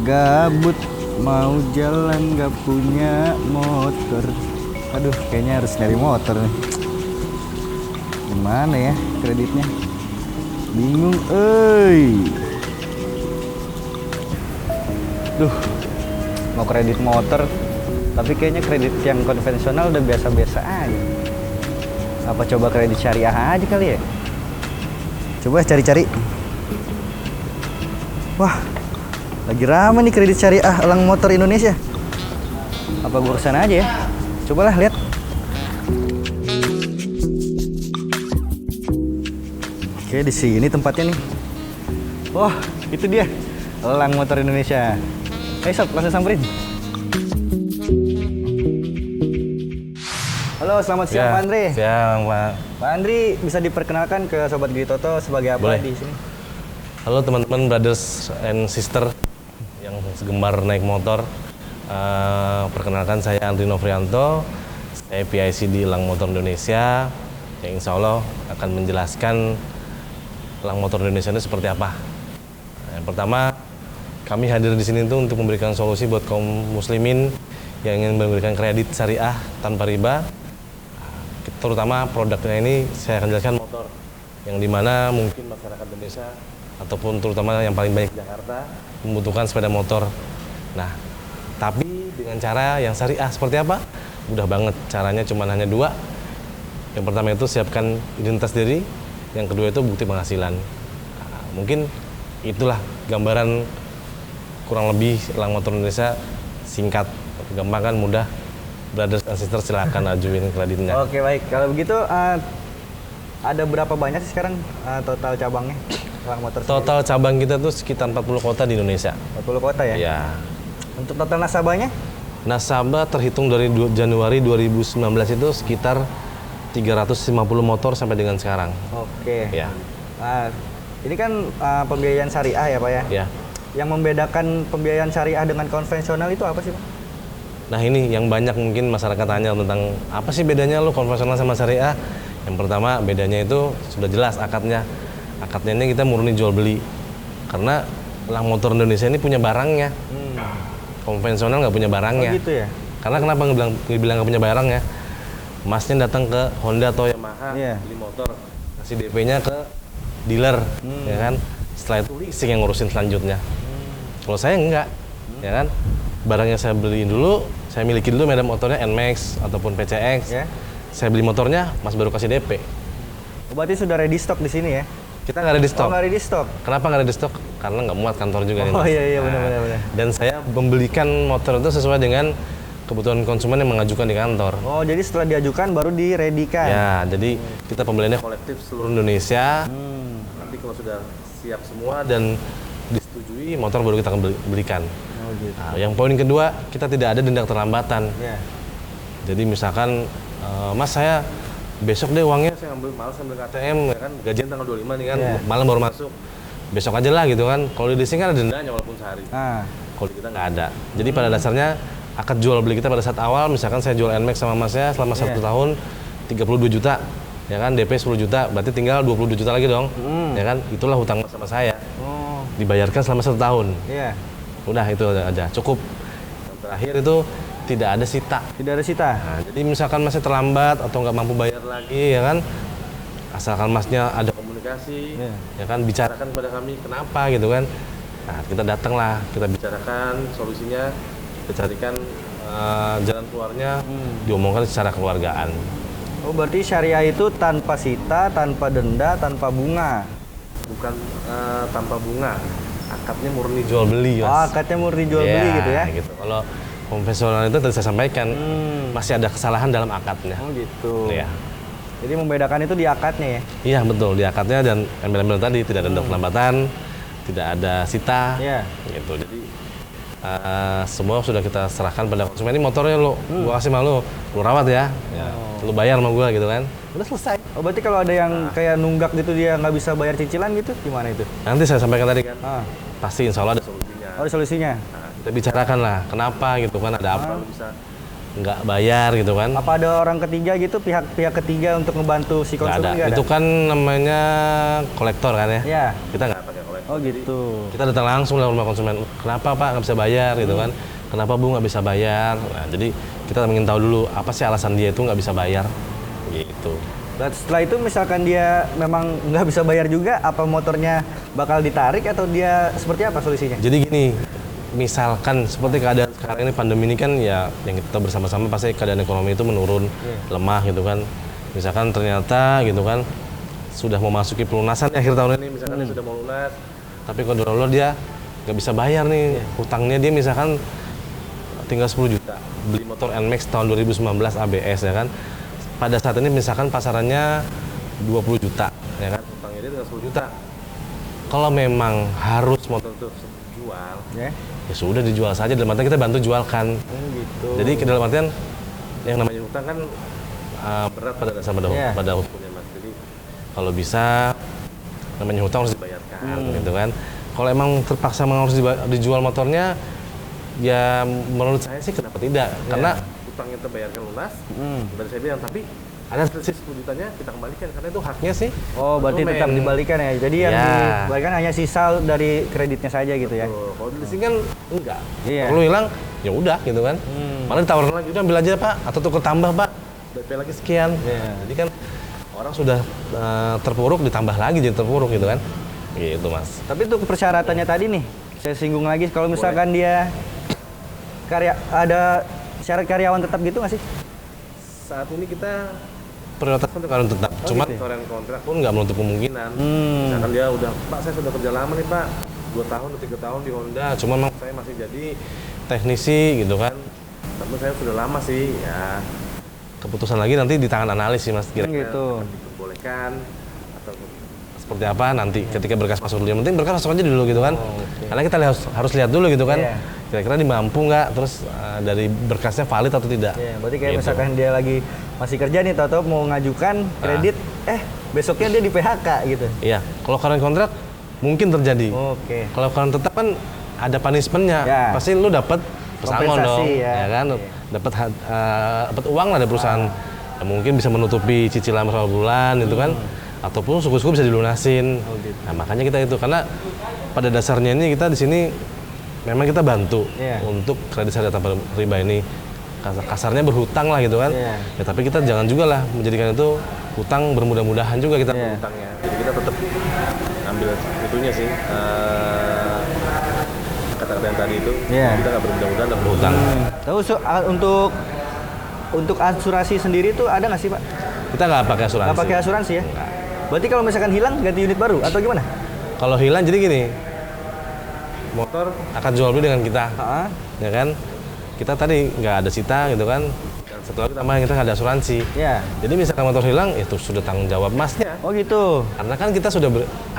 Gabut mau jalan gak punya motor. Aduh, kayaknya harus nyari motor nih. Gimana ya kreditnya? Bingung, Duh, mau kredit motor, tapi kayaknya kredit yang konvensional udah biasa-biasa aja. Apa coba kredit syariah aja kali ya? Coba cari-cari. Wah, lagi rame nih kredit syariah elang motor Indonesia. Apa gua kesana aja ya? Cobalah lihat. Oke, di sini tempatnya nih. Wah, itu dia elang motor Indonesia. Ayo sob, langsung samperin. Halo, selamat siang Pak Andre. Siang Pak. Pak Andri, bisa diperkenalkan ke Sobat Giri Toto sebagai apa? Boleh. Di sini? Halo teman-teman, brothers and sister yang gemar naik motor. Perkenalkan saya Andri Novrianto, saya PIC di Elang Motor Indonesia, yang insya Allah akan menjelaskan Elang Motor Indonesia itu seperti apa. Yang pertama, kami hadir di sini tuh untuk memberikan solusi buat kaum muslimin yang ingin memberikan kredit syariah tanpa riba. Terutama produknya ini saya akan jelaskan motor, yang dimana mungkin masyarakat Indonesia ataupun terutama yang paling banyak di Jakarta membutuhkan sepeda motor. Nah, tapi dengan cara yang syariah seperti apa? Mudah banget, caranya cuma hanya dua. Yang pertama itu siapkan identitas diri, yang kedua itu bukti penghasilan. Nah, mungkin itulah gambaran kurang lebih Elang Motor Indonesia, singkat, gampang kan, mudah. Brothers and sisters silakan ajuin kreditnya. Oke, baik. Kalau begitu ada berapa banyak sih sekarang total cabangnya Elang Motor sendiri? Total cabang kita tuh sekitar 40 kota di Indonesia. 40 kota ya? Ya. Untuk total nasabahnya? Nasabah terhitung dari Januari 2019 itu sekitar 350 motor sampai dengan sekarang. Oke. Ya. Nah, ini kan pembiayaan syariah ya Pak ya? Ya. Yang membedakan pembiayaan syariah dengan konvensional itu apa sih Pak? Nah ini yang banyak mungkin masyarakat tanya tentang apa sih bedanya lo konvensional sama syariah. Yang pertama bedanya itu sudah jelas akadnya. Akadnya ini kita murni jual beli. Karena Elang Motor Indonesia ini punya barangnya. Konvensional nggak punya barangnya. Oh gitu ya? Karena kenapa bilang nggak punya barangnya? Masnya datang ke Honda atau Yamaha, beli motor, kasih DP-nya ke dealer, ya kan? Setelah itu leasing yang ngurusin selanjutnya. Kalau saya enggak, ya kan? Barangnya saya beli dulu, saya miliki dulu medan motornya NMAX ataupun PCX. Ya. Saya beli motornya, Mas baru kasih DP. Oh, berarti sudah ready stock di sini ya? Kita nggak ready stock. Oh, nggak ready stock? Kenapa nggak ready stock? Karena nggak muat kantor juga nih. Oh Mas. iya benar. Dan saya membelikan motor itu sesuai dengan kebutuhan konsumen yang mengajukan di kantor. Oh, jadi setelah diajukan baru di-ready-kan? Ya, jadi kita pembeliannya kolektif seluruh Indonesia. Nanti kalau sudah siap semua dan disetujui, motor baru kita akan belikan. Oh, gitu. Nah, yang poin kedua, kita tidak ada denda keterlambatan. Ya. Jadi misalkan, Mas saya besok deh uangnya saya malas ambil ke ATM, ya kan gajian tanggal 25 nih kan, malam baru masuk. Besok aja lah gitu kan. Kalau di leasing kan ada dendanya walaupun sehari. Kalau kita nggak ada. Jadi pada dasarnya akad jual beli kita pada saat awal, misalkan saya jual NMAX sama Masnya selama 1 tahun 32 juta, ya kan DP 10 juta, berarti tinggal 22 juta lagi dong, ya kan? Itulah hutang Mas sama saya. Dibayarkan selama 1 tahun. Iya. Udah itu aja, cukup. Yang terakhir itu tidak ada sita. Tidak ada sita. Nah, jadi misalkan Masnya terlambat atau nggak mampu bayar lagi, ya kan? Asalkan Masnya ada komunikasi, ya kan, bicarakan pada kami kenapa gitu kan. Nah, kita datanglah, kita bicarakan solusinya, kita carikan jalan keluarnya, diomongkan secara keluargaan. Oh, berarti syariah itu tanpa sita, tanpa denda, tanpa bunga. Bukan tanpa bunga, akadnya murni jual beli. Mas. Oh, akadnya murni jual beli gitu ya? Gitu. Kalau konvensional itu tadi saya sampaikan, masih ada kesalahan dalam akadnya. Oh gitu. Iya. Jadi membedakan itu di akadnya ya? Iya betul, di akadnya dan embel-embel tadi tidak ada denda keterlambatan, tidak ada sita, gitu. Jadi semua sudah kita serahkan pada konsumen. Ini motornya lo, gua kasih sama lo rawat ya, lo bayar sama gua gitu kan, udah selesai. Oh berarti kalau ada yang kayak nunggak gitu dia nggak bisa bayar cicilan gitu, gimana itu? Nanti saya sampaikan tadi kan, pasti insya Allah ada solusinya. Oh ada solusinya? Nah, kita bicarakan lah, kenapa gitu kan, ada apa lo bisa nggak bayar gitu kan? Apa ada orang ketiga gitu, pihak ketiga untuk membantu si konsumen? Nggak ada. Itu kan namanya kolektor kan ya? Iya. Kita nggak pakai kolektor. Oh gitu. Kita datang langsung lah rumah konsumen. Kenapa Pak nggak bisa bayar gitu kan? Kenapa Bu nggak bisa bayar? Nah, jadi kita ingin tahu dulu apa sih alasan dia itu nggak bisa bayar gitu. Dan setelah itu misalkan dia memang nggak bisa bayar juga, apa motornya bakal ditarik atau dia seperti apa solusinya? Jadi gini, misalkan seperti keadaan sekarang ini pandemi ini kan ya yang kita bersama-sama pasti keadaan ekonomi itu menurun, lemah gitu kan. Misalkan ternyata gitu kan sudah memasuki pelunasan akhir tahun ini, misalkan dia sudah mau lunas, tapi kontrolor dia nggak bisa bayar nih, hutangnya dia misalkan tinggal 10 juta, beli motor NMAX tahun 2019 ABS ya kan. Pada saat ini misalkan pasarannya 20 juta ya kan, hutangnya dia tinggal 10 juta. Kalau memang harus motor itu jual, ya sudah dijual saja, dalam artian kita bantu jualkan. Gitu. Jadi ke dalam artian yang namanya hutang kan berat pada dasar pada hukumnya Mas. Jadi kalau bisa namanya hutang harus dibayarkan gitu kan. Kalau emang terpaksa memang harus dijual motornya, ya menurut saya sih kenapa tidak? Karena hutangnya terbayarkan lunas. Berarti saya bilang, tapi ada selisih 10 jutanya kita kembalikan karena itu haknya sih. Oh, berarti tetap dibalikan ya. Jadi yang dibalikan hanya sisa dari kreditnya saja gitu ya. Kalau di sini kan enggak. Iya. Perlu hilang, ya udah gitu kan. Malah ditawarin lagi, udah ambil aja Pak, atau tukar tambah Pak. DP lagi sekian. Jadi kan orang sudah terpuruk ditambah lagi jadi terpuruk gitu kan. Gitu Mas. Tapi untuk persyaratannya tadi nih, saya singgung lagi kalau misalkan dia ada syarat karyawan tetap gitu nggak sih? Saat ini kita prioritaskan untuk karyawan tetap. Cuma karyawan kontrak pun nggak menutup kemungkinan. Misalkan dia udah, Pak saya sudah kerja lama nih Pak, 2 tahun atau 3 tahun di Honda. Cuma memang saya masih jadi teknisi gitu kan. Tapi saya sudah lama sih ya. Keputusan lagi nanti di tangan analis sih Mas. Kira-kira gitu. Diperbolehkan atau seperti apa nanti ketika berkas masuk dulu. Yang penting berkas masuk aja dulu gitu kan. Karena kita harus lihat dulu gitu kan. Kira-kira dimampu nggak, terus dari berkasnya valid atau tidak. Berarti kayak misalkan dia lagi masih kerja nih, tahu-tahu mau ngajukan kredit, besoknya dia di PHK gitu. Iya, kalau karyawan kontrak mungkin terjadi. Kalau karyawan tetap kan ada punishment-nya. Pasti lu dapat pesangon dong, ya kan? Dapat uang lah dari perusahaan. Ya, mungkin bisa menutupi cicilan beberapa bulan gitu kan. Ataupun suku-suku bisa dilunasin. Nah, makanya kita itu karena pada dasarnya ini kita di sini memang kita bantu untuk kredit syariah tanpa riba ini. Kasarnya berhutang lah gitu kan. Ya, tapi kita jangan juga lah menjadikan itu hutang bermudah-mudahan juga kita berhutangnya. Jadi kita tetap ambil itunya sih. Kata-kata yang tadi itu kita nggak bermudah-mudahan dan berhutang. Tahu untuk asuransi sendiri tuh ada nggak sih Pak? Kita nggak pakai asuransi. Nggak pakai asuransi ya? Berarti kalau misalkan hilang ganti unit baru atau gimana? Kalau hilang jadi gini, motor akan jual dulu dengan kita, ya kan? Kita tadi nggak ada sita gitu kan. Dan satu lagi tambahan kita nggak ada asuransi. Jadi misalkan motor hilang itu sudah tanggung jawab Masnya. Oh gitu. Karena kan kita sudah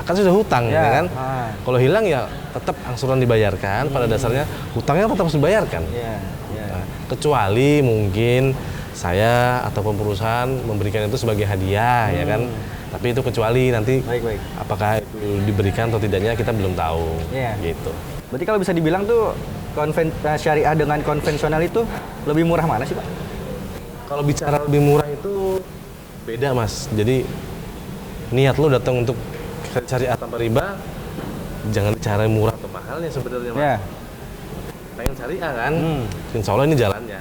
sudah hutang ya kan. Kalau hilang ya tetap angsuran dibayarkan, pada dasarnya hutangnya tetap harus dibayarkan. Nah, kecuali mungkin saya ataupun perusahaan memberikan itu sebagai hadiah ya kan. Tapi itu kecuali nanti apakah itu diberikan atau tidaknya kita belum tahu. Gitu. Berarti kalau bisa dibilang tuh syariah dengan konvensional itu lebih murah mana sih Pak? Kalau bicara lebih murah itu beda Mas. Jadi niat lo datang untuk syariah tanpa riba, jangan bicara murah atau mahalnya sebenarnya Mas. Pengen syariah kan, insya Allah ini jalannya.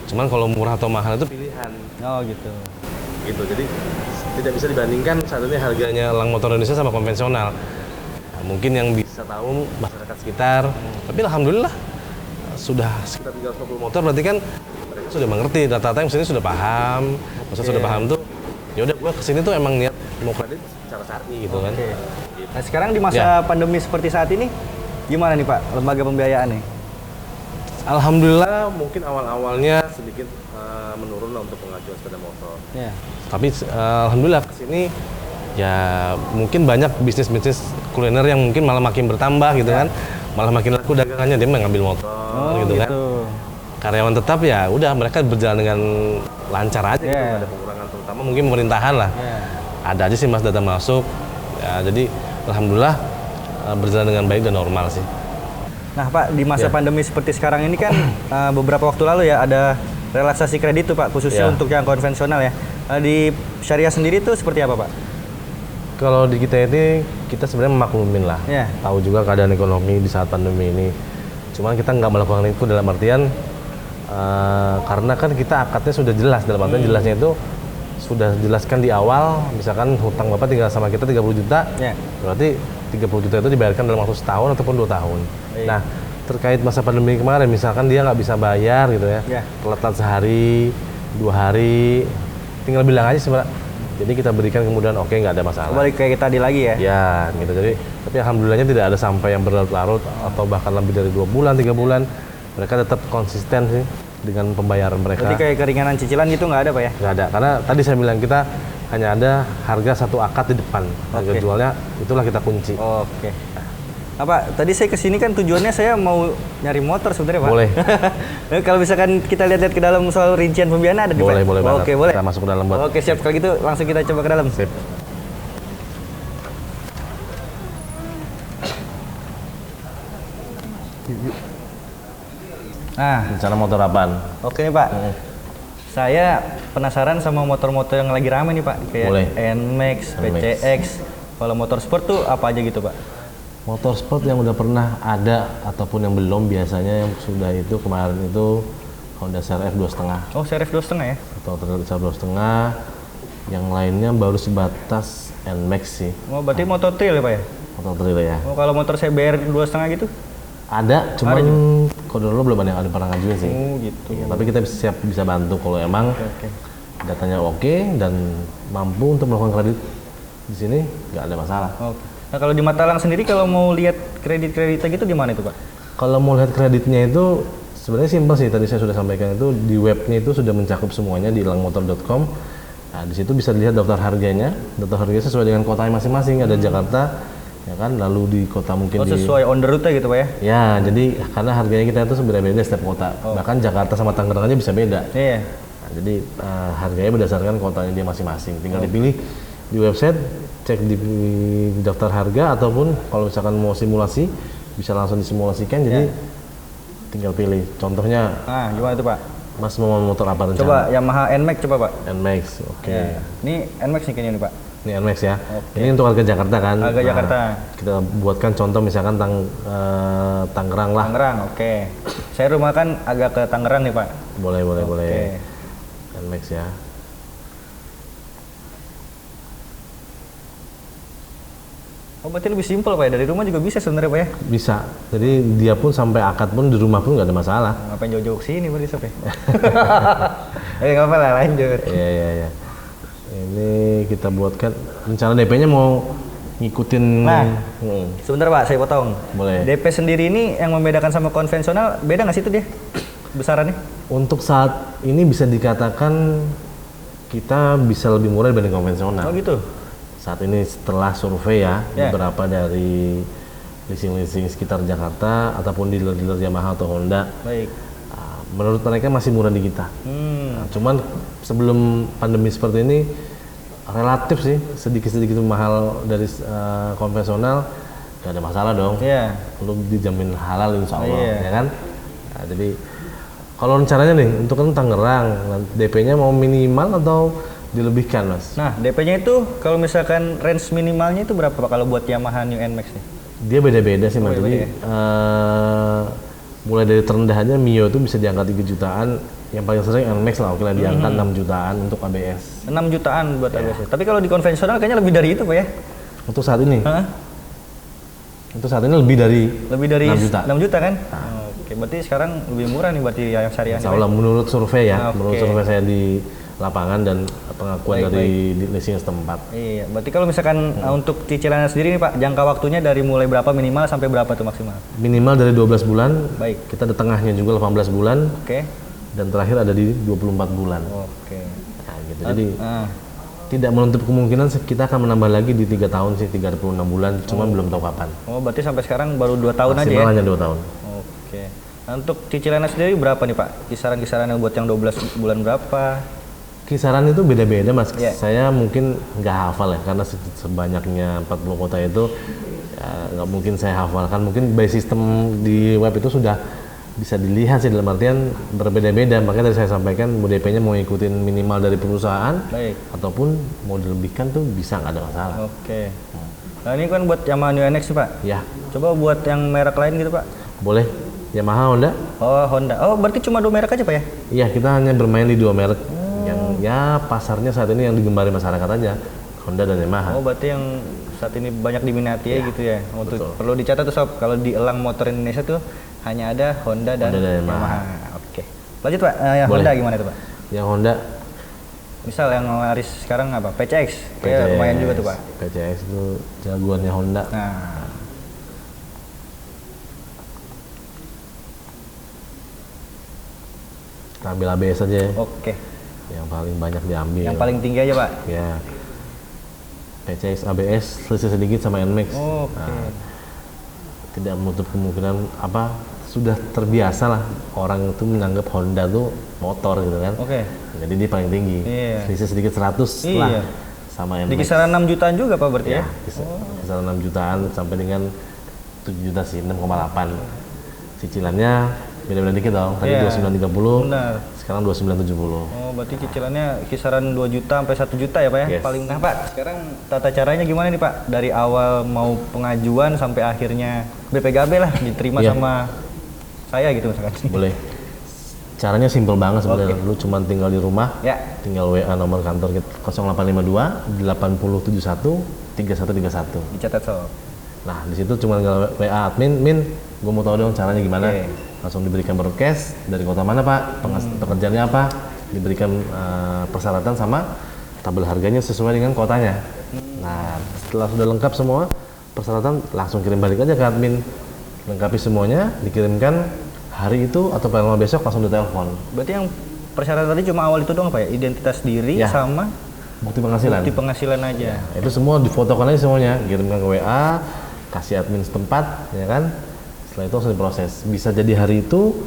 Cuman kalau murah atau mahal itu pilihan. Oh gitu. Gitu, jadi tidak bisa dibandingkan saat ini harganya elang motor Indonesia sama konvensional. Nah, mungkin yang bisa tahu masyarakat sekitar, tapi alhamdulillah sudah sekitar 350 motor, berarti kan mereka sudah mengerti, rata-rata yang sini sudah paham. Maksudnya sudah paham tuh, ya udah gua kesini tuh emang niat mau kredit secara syar'i gitu kan. Nah sekarang di masa pandemi seperti saat ini, gimana nih Pak lembaga pembiayaan nih? Alhamdulillah mungkin awal-awalnya sedikit menurun lah untuk pengajuan sepeda motor. Tapi alhamdulillah kesini ya mungkin banyak bisnis-bisnis kuliner yang mungkin malah makin bertambah gitu kan, malah makin laku dagangannya, dia mengambil motor gitu kan. Karyawan tetap ya udah mereka berjalan dengan lancar aja gitu, nggak ada pengurangan, terutama mungkin pemerintahan lah. Ada aja sih Mas data masuk, ya jadi alhamdulillah berjalan dengan baik dan normal sih. Nah Pak, di masa pandemi seperti sekarang ini kan beberapa waktu lalu ya ada relaksasi kredit tuh Pak, khususnya untuk yang konvensional ya. Di syariah sendiri tuh seperti apa Pak? Kalau di kita ini, kita sebenarnya memaklumin lah. Ya. Tahu juga keadaan ekonomi di saat pandemi ini. Cuman kita nggak melakukan itu dalam artian, karena kan kita akadnya sudah jelas. Dalam artian jelasnya itu, sudah jelaskan di awal, misalkan hutang Bapak tinggal sama kita 30 juta, Ya. berarti 30 juta itu dibayarkan dalam waktu setahun ataupun 2 tahun. Baik. Nah, terkait masa pandemi kemarin, misalkan dia nggak bisa bayar gitu ya, Ya. telat sehari, 2 hari, tinggal bilang aja sebenarnya. Jadi kita berikan kemudian oke, nggak ada masalah. Balik kayak tadi lagi ya. Ya, gitu. Jadi, tapi alhamdulillahnya tidak ada sampai yang berlarut-larut atau bahkan lebih dari 2 bulan, 3 bulan. Mereka tetap konsisten sih dengan pembayaran mereka. Berarti kayak keringanan cicilan gitu nggak ada Pak ya? Nggak ada, karena tadi saya bilang kita hanya ada harga satu akad di depan. Harga Oke. jualnya itulah kita kunci. Oke. Nah, Pak, tadi saya kesini kan tujuannya saya mau nyari motor sebenarnya Pak. Boleh. Nah, kalau misalkan kita lihat-lihat ke dalam soal rincian pembiayaan ada di Boleh, Pak? boleh banget. Oke, boleh. Kita masuk ke dalam buat. Oke, siap. Kalau gitu langsung kita coba ke dalam. Sip. Nah, Rencana motor apaan? oke nih Pak. Saya penasaran sama motor-motor yang lagi rame nih Pak. Kayak Boleh. NMAX, PCX. Kalau motor sport tuh apa aja gitu Pak? Motor sport yang udah pernah ada ataupun yang belum, biasanya yang sudah itu kemarin itu Honda CRF 2,5 Oh, CRF 2,5 ya? atau CRF 2,5. Yang lainnya baru sebatas NMAX sih, Oh, berarti motor trail ya Pak ya? motor trail ya. Oh, kalau motor CBR 2,5 gitu? Ada, cuman kalau dulu belum ada yang pernah ngajuin sih. Oh, gitu. Iya, tapi kita siap bisa bantu kalau emang Oke. datanya oke dan mampu untuk melakukan kredit di sini, nggak ada masalah. Oke. Nah, kalau di Matalang sendiri kalau mau lihat kredit-kreditnya gitu di mana itu Pak? Kalau mau lihat kreditnya itu sebenarnya simpel sih, tadi saya sudah sampaikan itu di webnya itu sudah mencakup semuanya di ilangmotor.com. Nah, di situ bisa dilihat daftar harganya sesuai dengan kotanya masing-masing. Ada Jakarta, ya kan, lalu di kota mungkin Oh, sesuai on the route gitu Pak ya? ya, jadi karena harganya kita itu beda-beda setiap kota. Bahkan Jakarta sama Tangerang aja bisa beda. Iya. Nah, jadi harganya berdasarkan kotanya dia masing-masing. Tinggal dipilih di website, cek di daftar harga, ataupun kalau misalkan mau simulasi bisa langsung disimulasikan. Jadi tinggal pilih. Contohnya, Nah, gimana tuh Pak? Mas mau motor apa rencana? Coba Yamaha NMAX coba Pak. NMAX, oke. Ya. Ini NMAX nih kayaknya nih Pak. Ini NMAX ya. Oke. Ini untuk harga Jakarta kan? Harga Jakarta. Kita buatkan contoh misalkan Tangerang lah. Tangerang, oke. Saya rumah kan agak ke Tangerang nih Pak. Boleh, boleh, Oke. boleh. NMAX ya. Oh, berarti lebih simpel Pak ya? Dari rumah juga bisa sebenarnya Pak ya? Bisa. Jadi dia pun sampai akad pun di rumah pun nggak ada masalah. Ngapain jauh-jauh sini berarti Sob ya? Nggak apa lah, lanjut. Iya, iya, iya. Ini kita buatkan rencana DP-nya mau ngikutin. Nah. Sebentar Pak, saya potong. Boleh. DP sendiri ini yang membedakan sama konvensional, beda nggak sih itu dia? Besarannya? Untuk saat ini bisa dikatakan kita bisa lebih murah dibanding konvensional. Oh gitu? Saat ini setelah survei ya, Ya. beberapa dari leasing-leasing sekitar Jakarta ataupun dealer-dealer Yamaha atau Honda, Baik. menurut mereka masih murah di kita. Nah, cuman sebelum pandemi seperti ini relatif sih sedikit-sedikit mahal dari konvensional, gak ada masalah dong. Iya. Lu dijamin halal insya Allah, Iya. ya kan? Nah, jadi kalau rencananya nih untuk kan Tangerang, DP-nya mau minimal atau dilebihkan Mas? Nah, DP-nya itu kalau misalkan range minimalnya itu berapa Pak kalau buat Yamaha New NMAX nih? Dia beda-beda sih Mas. beda-beda Jadi mulai dari terendah aja Mio itu bisa diangkat 3 jutaan. Yang paling sering NMAX lah, oke lah diangkat 6 jutaan untuk ABS. 6 jutaan buat ABS. Tapi kalau di konvensional kayaknya lebih dari itu Pak ya? Untuk saat ini, Hah? untuk saat ini lebih dari Lebih dari 6 juta. 6 juta kan? Oke, berarti sekarang lebih murah nih berarti yang syariah Insya nih, Pak. Allah menurut survei ya, Oke. menurut survei saya di lapangan dan pengakuan Baik, dari leasing setempat. Iya, berarti kalau misalkan untuk cicilannya sendiri nih Pak, jangka waktunya dari mulai berapa minimal sampai berapa tuh maksimal? Minimal dari 12 bulan, Baik. kita ada tengahnya juga 18 bulan, Oke. dan terakhir ada di 24 bulan. Oke. Nah, gitu. Jadi Ah, tidak menutup kemungkinan kita akan menambah lagi di 3 tahun sih, 36 bulan, cuman belum tahu kapan. oh, berarti sampai sekarang baru 2 tahun aja ya? Maksimal hanya 2 tahun. Oke. Nah, untuk cicilannya sendiri berapa nih Pak? Kisaran-kisarannya buat yang 12 bulan berapa? Kisaran itu beda-beda Mas. Iya. Saya mungkin nggak hafal ya, karena sebanyaknya 40 kota itu ya, nggak mungkin saya hafalkan. Mungkin by system di web itu sudah bisa dilihat sih, dalam artian berbeda-beda. Makanya tadi saya sampaikan mau DP-nya mau ngikutin minimal dari perusahaan, Baik. ataupun mau dilebihkan tuh bisa, nggak ada masalah. Oke. Nah ini kan buat Yamaha New NX tuh Pak. Ya, Coba buat yang merek lain gitu Pak. boleh. Yamaha, Honda. Oh Honda. Oh berarti cuma 2 merek aja Pak ya? Iya, kita hanya bermain di 2 merek yang ya pasarnya saat ini yang digemari masyarakat aja, Honda dan Yamaha. Oh berarti yang saat ini banyak diminati ya gitu ya. Untuk betul. perlu dicatat tuh sob, kalau di elang motor Indonesia tuh hanya ada Honda dan Honda dan Yamaha. Yamaha. Oke. Lanjut Pak. Yang Boleh. Honda gimana tuh Pak? Yang Honda Misal yang laris sekarang apa? PCX. Kayak lumayan juga tuh Pak. PCX itu jagoannya Honda. Nah, Kita ambil ABS aja ya, oke. yang paling banyak diambil. Yang paling tinggi aja Pak. Ya, PCX ABS selisih sedikit sama NMAX. Oke. Nah, tidak menutup kemungkinan apa, sudah terbiasa lah orang itu menganggap Honda tuh motor gitu kan. Oke. Jadi dia paling tinggi. Iya. Selisih sedikit 100 Iya. lah sama Di NMAX. kisaran 6 jutaan juga Pak berarti ya? Kisaran 6 jutaan sampai dengan 7 juta sih, 6,8. Cicilannya beda-beda dikit dong. Tadi Iya. 2930, Benar. sekarang 2970. Oh, berarti cicilannya kisaran 2 juta sampai 1 juta ya Pak ya? Yes. Paling. Nah Pak, sekarang tata caranya gimana nih Pak? Dari awal mau pengajuan sampai akhirnya BPKB lah diterima Iya. sama saya gitu misalkan. Boleh. Caranya simpel banget sebenarnya. Lu cuma tinggal di rumah, Ya. tinggal WA nomor kantor kita 0852 8071 3131. Dicatat sob. Nah, di situ cuma tinggal WA admin, Min, gue mau tahu dong caranya gimana. Oke. Langsung diberikan broadcast dari kota mana Pak, pekerjaannya apa, diberikan persyaratan sama tabel harganya sesuai dengan kotanya. Nah, setelah sudah lengkap semua persyaratan, langsung kirim balik aja ke admin, lengkapi semuanya, dikirimkan hari itu atau paling lama besok langsung ditelepon. Berarti yang persyaratan tadi cuma awal itu doang Pak ya? Identitas diri Ya. sama Bukti penghasilan. bukti penghasilan aja. Itu semua difotokan aja semuanya, kirimkan ke WA, kasih admin setempat, ya kan. Setelah itu langsung diproses. Bisa jadi hari itu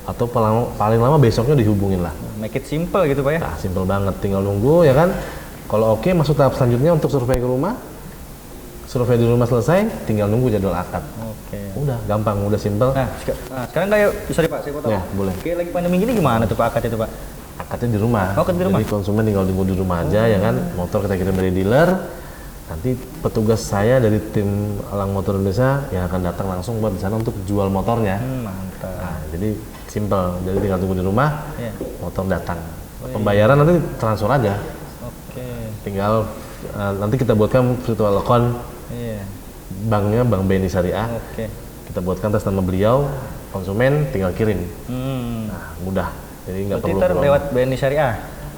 atau paling lama besoknya dihubungin lah. Make it simple gitu Pak ya? Nah, simple banget, tinggal nunggu ya kan. Kalau oke, masuk tahap selanjutnya untuk survei ke rumah. Survei di rumah selesai, tinggal nunggu jadwal akad. Oke. Udah gampang, udah simple. Nah, sekarang kayak sorry Pak, saya mau tahu. Ya, boleh. Kayak lagi pandemi gini gimana tuh Pak akad itu Pak? Akadnya di rumah. Oh, akad di rumah. Jadi konsumen tinggal tunggu di rumah aja ya kan. Motor kita kirim dari dealer. Nanti petugas saya dari tim Elang Motor Indonesia yang akan datang langsung buat di sana untuk jual motornya. Mantap. Nah, jadi simple. Jadi tinggal tunggu di rumah, Iya. motor datang. Pembayaran nanti transfer aja. Oke. Tinggal nanti kita buatkan virtual account Iya. banknya, Bank BNI Syariah. Oke. Kita buatkan atas nama beliau, konsumen tinggal kirim. Nah, mudah. Jadi nggak Berarti perlu ntar lewat BNI Syariah.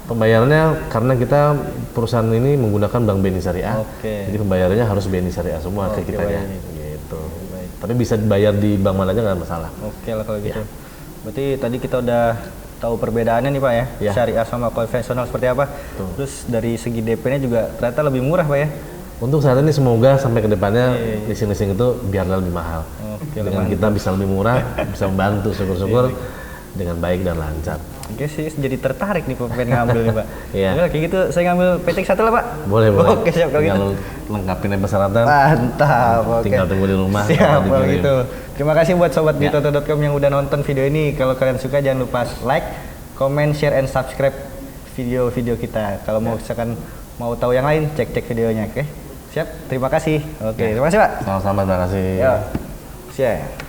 pembayarannya, karena kita perusahaan ini menggunakan Bank BNI Syariah. Oke. Jadi pembayarannya harus BNI Syariah semua ke Oke, kitanya. baik. Gitu. Tapi bisa bayar di bank mana aja nggak masalah. Oke lah kalau gitu. Ya. Berarti tadi kita udah tahu perbedaannya nih Pak ya, Ya. syariah sama konvensional seperti apa. Terus dari segi DP-nya juga ternyata lebih murah Pak ya. Untuk saat ini semoga sampai ke depannya leasing-leasing itu biar lebih mahal. Oke, Dengan kita bisa lebih murah, bisa membantu syukur-syukur dengan baik dan lancar. Oke sih, jadi tertarik nih Pak pengen ngambil nih Pak. Iya. Ya, kayak gitu saya ngambil PTX 1 lah Pak. Boleh, boleh. Oke siap kalau gitu. Tinggal lengkapin aja persyaratan. Mantap, oke. Tinggal tunggu di rumah. Siap kalau kalau dikirim. gitu. Terima kasih buat sobat bitoto.com yang udah nonton video ini. Kalau kalian suka jangan lupa like, comment, share, and subscribe video-video kita. Kalau mau misalkan mau tahu yang lain, cek videonya, oke? Siap, terima kasih. Oke, terima kasih Pak. Sama-sama, terima kasih. Yo, siap.